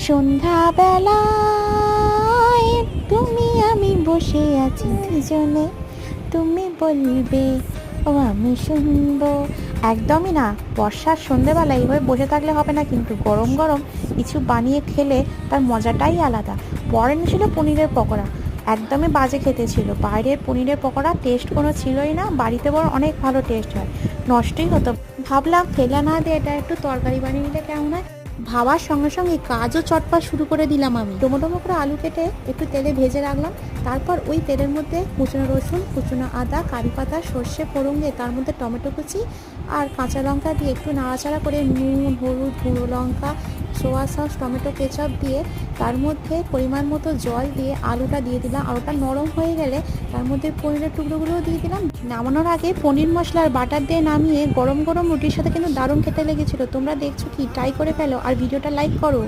সন্ধ্যাবেলায় তুমি আমি বসে আছি দুজনে, তুমি বলবে ও আমি শুনবো। একদমই না, বর্ষার সন্ধেবেলা এইভাবে বসে থাকলে হবে না, কিন্তু গরম গরম কিছু বানিয়ে খেলে তার মজাটাই আলাদা। পরে ছিল পনিরের পকোড়া, একদমই বাজে খেতে ছিল। বাইরের পনিরের পকোড়া টেস্ট কোনো ছিলই না, বাড়িতে বড় অনেক ভালো টেস্ট হয়, নষ্টই হতো। ভাবলাম ফেলা না দিয়ে এটা একটু তরকারি বানিয়ে নিলে কেমন হয়। ভাবার সঙ্গে সঙ্গে কাজও চটপট শুরু করে দিলাম। আমি ডোমো ডোমো করে আলু কেটে একটু তেলে ভেজে রাখলাম। তারপর ওই তেলের মধ্যে কুচনো রসুন, কুচনো আদা, কারি পাতা, সর্ষে ফোড়ন দিয়ে তার মধ্যে টমেটো কুচি আর কাঁচা লঙ্কা দিয়ে একটু নাড়াচাড়া করে নুন, হলুদ, গুঁড়ো লঙ্কা, সোয়া সস, টমেটো কেচাপ দিয়ে তার মধ্যে পরিমাণ মতো জল দিয়ে আলুটা দিয়ে দিলাম। আলুটা নরম হয়ে গেলে তার মধ্যে পনিরের টুকরোগুলোও দিয়ে দিলাম। নামানোর আগে পনির মশলার বাটার দিয়ে নামিয়ে গরম গরম রুটির সাথে কিন্তু দারুণ খেতে লেগেছিলো। তোমরা দেখছো কি? ট্রাই করে ফেলো আর ভিডিওটা লাইক করো।